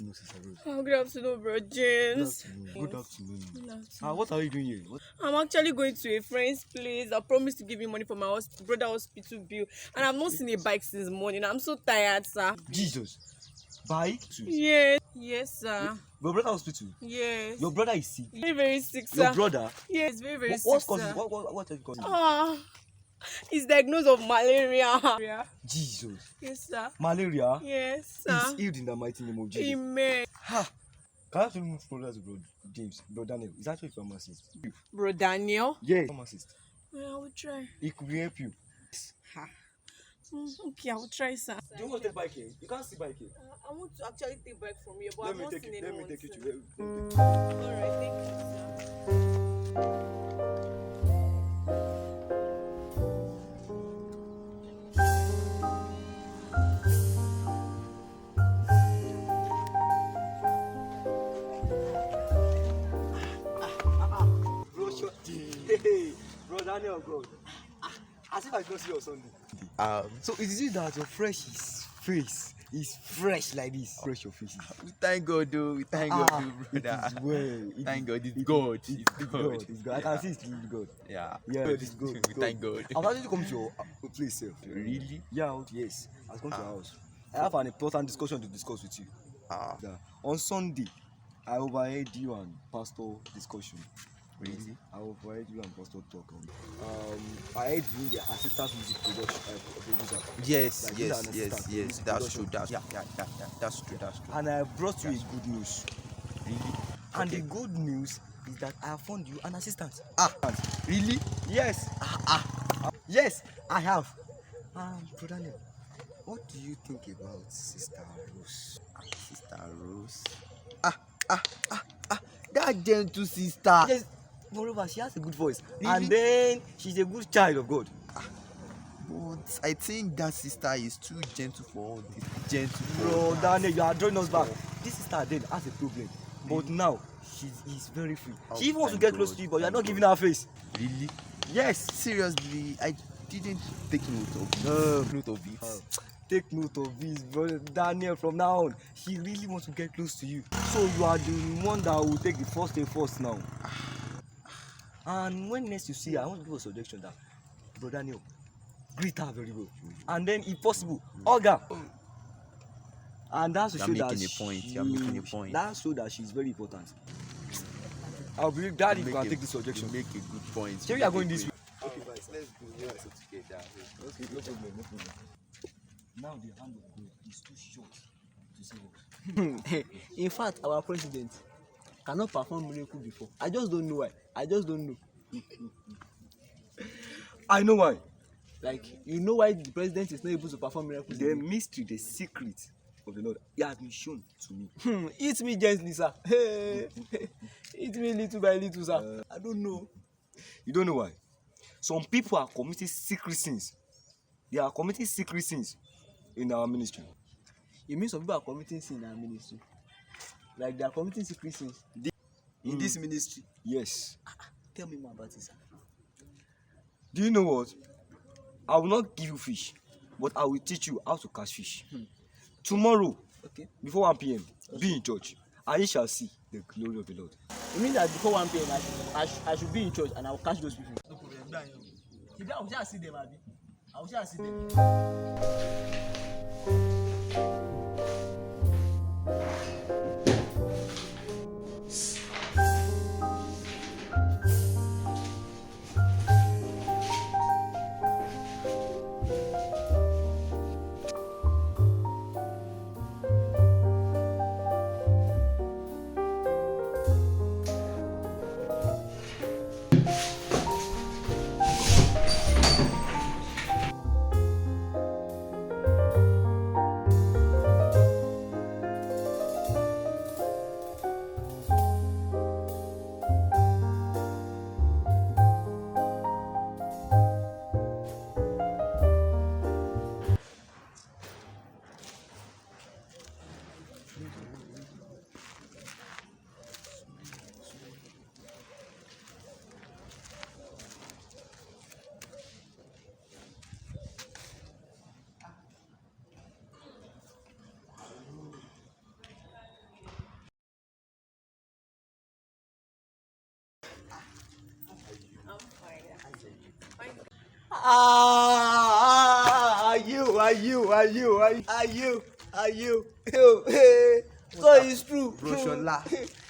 afternoon, Sister Rose. Oh, good afternoon, bro James. Good afternoon. What are you doing here? I'm actually going to a friend's place. I promised to give me money for my brother hospital bill, and I've not seen a bike since morning. I'm so tired, sir. Jesus. Bike? Yes, sir. Your brother hospital? Yes. Your brother is sick? Very, very sick, sir. Your brother? Yes, very, very sick, What sir. what has caused it? He's diagnosed of malaria. Jesus. Yes, sir. Malaria? Yes, sir. He's healed in the mighty name of Jesus. Amen. Ha! Can I actually move closer to Bro James? Bro Daniel. He's actually a pharmacist. Bro Daniel? Yes. Pharmacist. Well, I will try. He could help you. Ha. Okay, I will try, sir. Do you want to take bike here? You can't see bike here. I want to actually take bike from here, but Let I've me not take seen you. anyone. Let me take you sir. to where. Alright, thank you, sir. Hey, Bro Daniel, God. As if I don't see you on Sunday. So is it that your face is fresh like this? Fresh your face. We thank God, though. We thank God, though, It brother. is well. Thank God, it's God. It's God. It's God. I can see it's really God. Yeah. Yeah, God it's good. We thank God. I was actually come to your place, sir. Really? Yeah, yes. I was going to your house. I have an important discussion to discuss with you. Yeah. On Sunday, I overheard you and Pastor discussion. Really? I overheard you and Pastor talk. I heard you the assistant music producer. Yes, Like, yes, these are yes, assistant yes. music That's production. true. That's true. That's true. And I brought you a good news. Really? And Okay. the good news is that I have found you an assistant. Really? Yes. Yes, I have. Bro Daniel, what do you think about Sister Rose? Sister Rose. That gentle sister. Yes, moreover, she has a good voice. Really? And then she's a good child of God. But I think that sister is too gentle for all this. Gentle. Bro Daniel, you are drawing us back. This sister then has a problem. But now, she's very free. Oh, She even wants to thank get close God, to you, but you are thank not God. giving her face. Really? Yes. Seriously, I didn't take note of it. Take note of this, brother Daniel. From now on, she really wants to get close to you. So you are the one that will take the first step first now. And when next you see her, I want to give a suggestion that, bro Daniel, greet her very well. And then, if possible, hug her. And that's to show that You're making a point. That's so that she's very important. I believe that you can take this suggestion. You make a good point. Here we are going this way. Okay, guys, let's go. Let's go together. Okay, no problem. Now the hand of God is too short to say what. In fact, our president cannot perform miracle before. I just don't know why. I know why. Like, you know why the president is not able to perform miracles? The mystery, the secret of the Lord, He has been shown to me. Eat me gently, sir. Eat me little by little, sir. I don't know. You don't know why? Some people are committing secret sins. They are committing secret sins in our ministry. You mean some people are committing sin in our ministry? Like they are committing secret sins in this ministry? Yes. Tell me more about it, sir. Do you know what? I will not give you fish, but I will teach you how to catch fish. Tomorrow, Okay. before 1 p.m., be in church, and you shall see the glory of the Lord. You mean that before 1 p.m. I should be in church and I will catch those people? No problem. I will just see them, Abi. I will just see them. Are you? Yo, hey. So it's true. Broshola,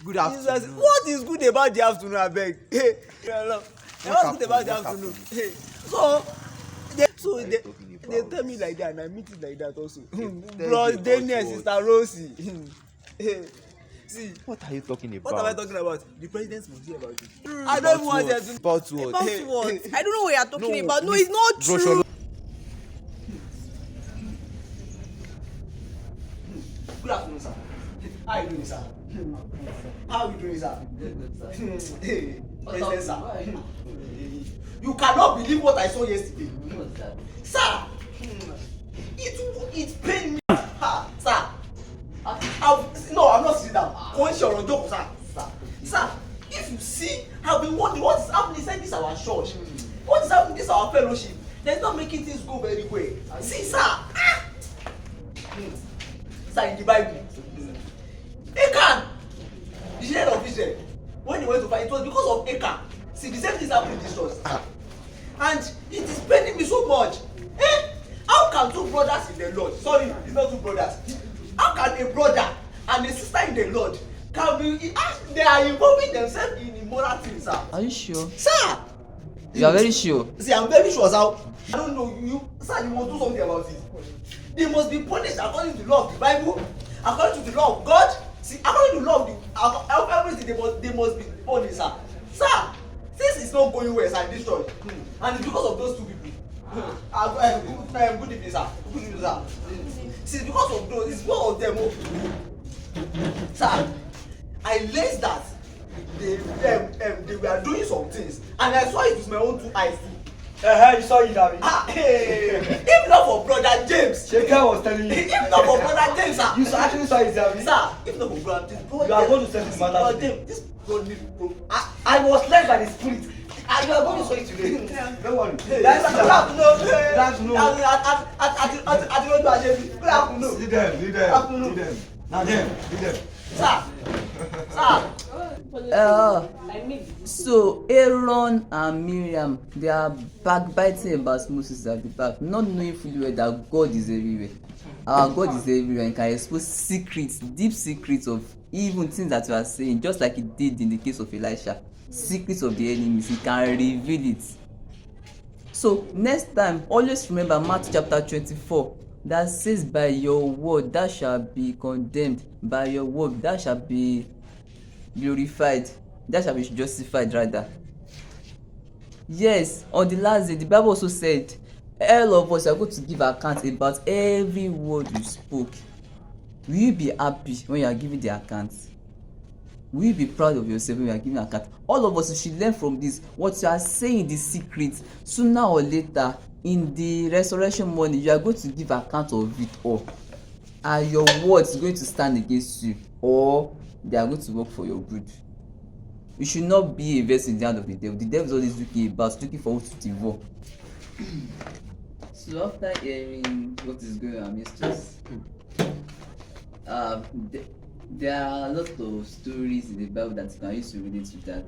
good Jesus, afternoon. what is good about the afternoon, abeg? Hey, what's good about the What afternoon? happened? Hey, so they so What are you they talking they about? tell me like that and I meet it like that also. tell Bro you Daniel, about sister Rosie. Hey, see, What are you talking about? what am I talking about? The president must hear about it. I don't even want them to. About what? About Hey, what? hey. I don't know what you're talking No, about. No, Miss it's not Broshola. true. Good afternoon, sir. How you doing, sir? How you doing, sir? Hey, president, sir. You cannot believe what I saw yesterday. Sir, it pained me. Ha, sir. No, I'm not sitting down. Once you're on job, sir. Sir, if you see, I've been wondering what is happening inside this our church. What is happening in this our fellowship? They're not making things go very well. See, sir. Sir, in the Bible, Achan, the children of Israel, when they went to fight, it was because of Achan. See, the same thing happened in this church. And it is paining me so much. How can two brothers in the Lord, sorry, it's not two brothers. How can a brother and a sister in the Lord can be, they are involving themselves in immoral things, sir? Are you sure? Sir! You are very sure. See, I'm very sure, sir. I don't know, sir, you must do something about it. They must be punished according to the law of the Bible, according to the law of God. See, according to the law of everything, they must be punished, sir. Sir, this is not going well, sir, in this church. And it's because of those two people. Good evening, sir. Good evening, sir. See, it's because of those, it's one of them. Sir, I learned that they were doing some things, and I saw it with my own two eyes too. You saw it, David. If not for brother James. Sheka was telling you. If not for brother James, sir. You actually saw it, David. Sir, if not for brother James. You are going to settle this matter Brother today. James, this God need bro. I was led by the spirit. And you are going to say it today. Don't worry. That's Good afternoon. Good afternoon. Good afternoon. Lead them, lead them. Afternoon. Lead them. Now them, lead them. Sir. So Aaron and Miriam, they are backbiting about Moses at the back, not knowing fully well that God is everywhere. Our God is everywhere and can expose secrets, deep secrets of even things that you are saying, just like he did in the case of Elisha. Secrets of the enemies, he can reveal it. So next time, always remember Matthew chapter 24 that says, by your word thou shalt be condemned, by your word thou shalt be glorified, thou shalt be justified rather. Yes, on the last day, the Bible also said all of us are going to give account about every word you spoke. Will you be happy when you are giving the account? Will you be proud of yourself when you are giving account? All of us should learn from this. What you are saying in the secret, sooner or later in the resurrection morning, you are going to give account of it all. Are your words going to stand against you, or they are going to work for your good? You should not be a vessel in the hand of the devil. The devil is always looking for who to devour. So after hearing what is going on amidst us, there are a lot of stories in the Bible that you can use to relate to that.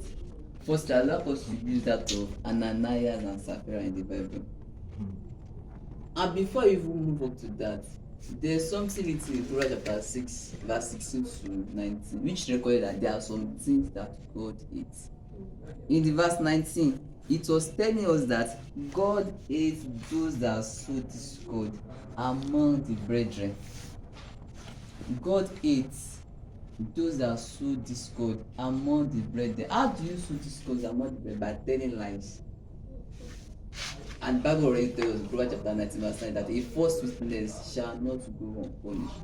First, allow us to use that of Ananias and Sapphira in the Bible. And before you even move up to that, there's something written in Proverbs chapter 6, verse 16 to 19, which recorded that there are some things that God hates. In the verse 19, it was telling us that God hates those that sow discord among the brethren. God hates those that sow discord among the brethren. How do you sow discord among the brethren? By telling lies. And the Bible already tells us, Proverbs chapter 19 verse 9, that a false witness shall not go unpunished.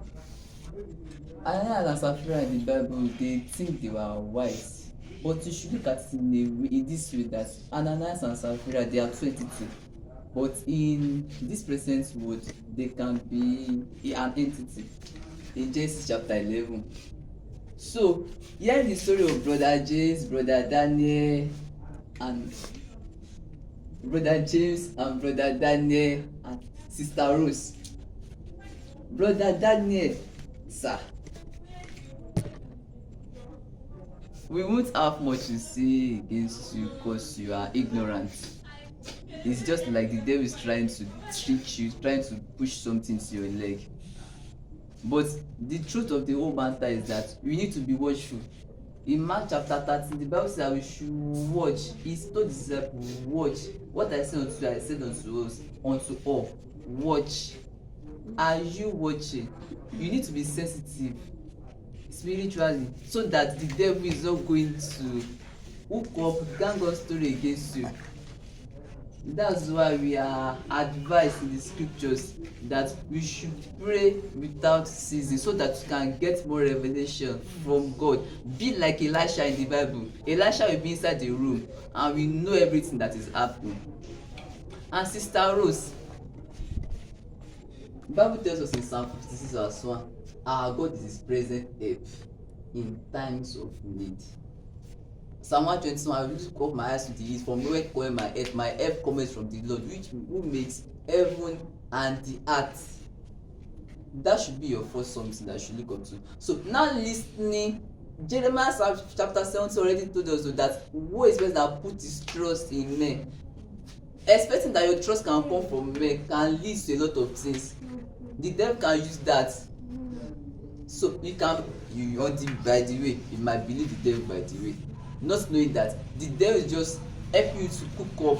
Ananias and Sapphira in the Bible, they think they were wise, but you should look at it in this way, that Ananias and Sapphira, they are 22, but in this present world, they can be an entity. In Genesis chapter 11. So, hearing the story of brother James, brother Daniel, and brother James and brother Daniel and sister Rose. Brother Daniel, sir, we won't have much to say against you because you are ignorant. it's just like the devil is trying to trick you, trying to push something to your leg. But the truth of the whole matter is that we need to be watchful. In Mark chapter 13, the Bible says that we should watch. He told the disciples, watch. What I said unto you, I said unto us, unto all. Watch. Are you watching? You need to be sensitive spiritually so that the devil is not going to hook up gang up story against you. That's why we are advised in the scriptures that we should pray without ceasing so that we can get more revelation from God. Be like Elisha in the Bible. Elisha will be inside the room and we know everything that is happening. And Sister Rose, the Bible tells us in Psalm 56 verse 1, our God is his present help in times of need. Psalm 121, I will lift up my eyes to the east, from nowhere cometh my help cometh from the Lord, who makes heaven and the earth. That should be your first something that you should look up to. So now listening, Jeremiah chapter 17 already told us that who is person that put his trust in men, expecting that your trust can come from men can lead to a lot of things. The devil can use that. So by the way, you might believe the devil by the way, not knowing that the devil is just helping you to cook up,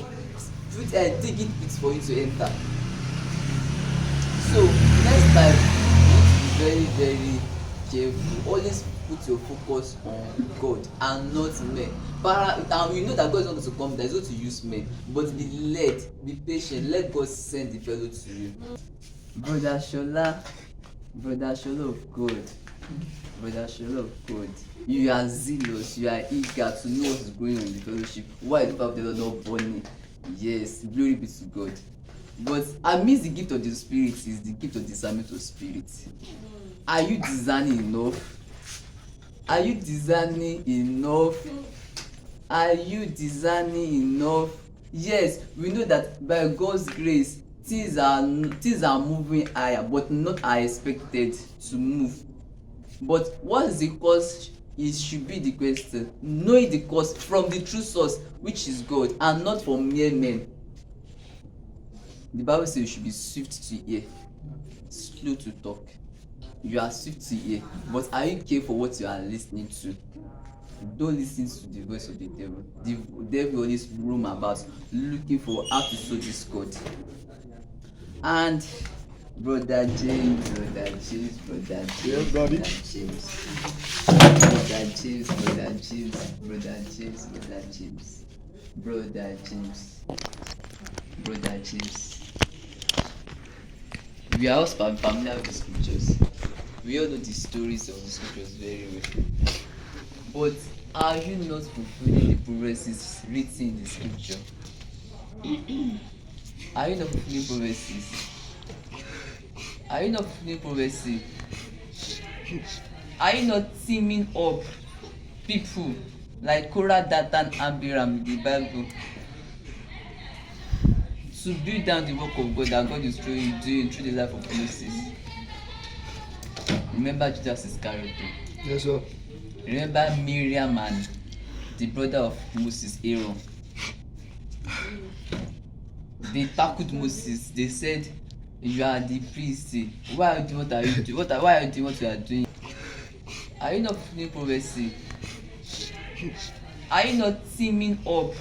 dig it pits for you to enter. So next time, you need to be very, very careful. Always put your focus on God and not men. You know that God is not going to come, that is going to use men, but be led, be patient, let God send the fellow to you. Brother Shola of God, you are zealous, you are eager to know what is going on in the fellowship. Why is the power of the Lord not burning? Yes, glory be to God. But amidst the gift of the Spirit is the gift of discernment of spirit. Are you discerning enough? Are you discerning enough? Are you discerning enough? Yes, we know that by God's grace, things are moving higher, but not are expected to move. But what is the cause? It should be the question. Knowing the cause from the true source, which is God, and not from mere men. The Bible says you should be swift to hear, slow to talk. You are swift to hear, but are you careful for what you are listening to? Don't listen to the voice of the devil. The devil always roam about looking for how to sow discord. And Brother James, we are all familiar with the scriptures. We all know the stories of the scriptures very well. But are you not fulfilling the prophecies written in the scripture? Are you not fulfilling prophecies? Are you not fulfilling prophecy? Are you not teaming up people like Korah, Dathan, and Abiram in the Bible to build down the work of God that God is doing through the life of Moses? Remember Judas Iscariot? Yes, sir. Remember Miriam and the brother of Moses, Aaron? They tackled Moses. They said, "You are the priest. Why are you doing what are you doing? Why are you doing what you are doing? Are you not fulfilling prophecy? Are you not teaming up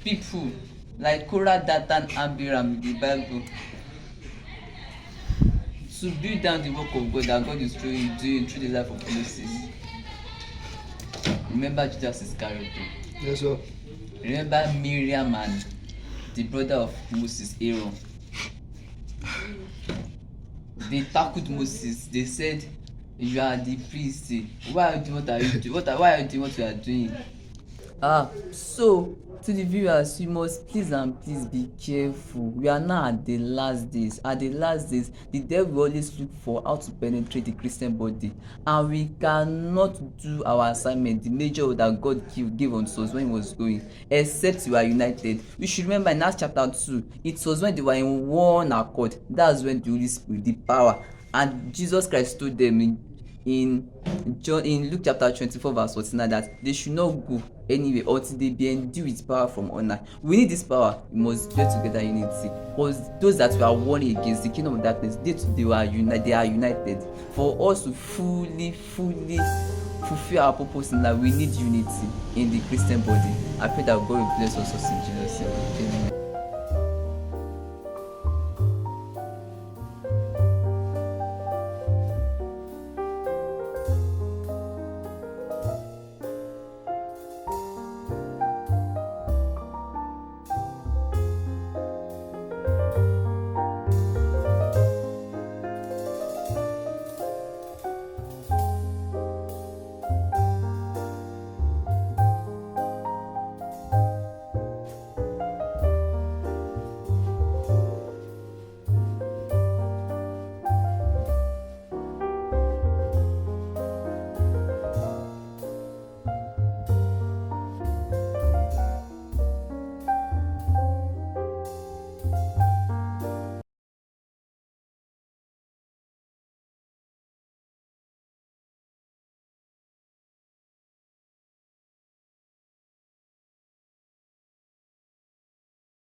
people like Korah, Dathan, and Abiram in the Bible to build down the work of God that God is doing through the life of Moses?" Remember Judas Iscariot? Yes, sir. Remember Miriam and the brother of Moses, Aaron? They tackled Moses. They said, "You are the priest. Why are you doing what are you doing? Why are you doing what you are doing?" So to the viewers, you must please be careful. We are now at the last days. At the last days, the devil will always look for how to penetrate the Christian body, and we cannot do our assignment, the major that God gave unto us when he was going, except we are united. We should remember in Acts chapter 2, it was when they were in one accord. That's when the Holy Spirit, the power, and Jesus Christ told them in in Luke chapter 24 verse 49 that they should not go anywhere until they be endued with power from on high. We need this power. We must dwell together in unity. Because those that were warring against the kingdom of darkness, they are united. For us to fully fulfill our purpose in life, we need unity in the Christian body. I pray that God will bless us in Jesus' name. Amen.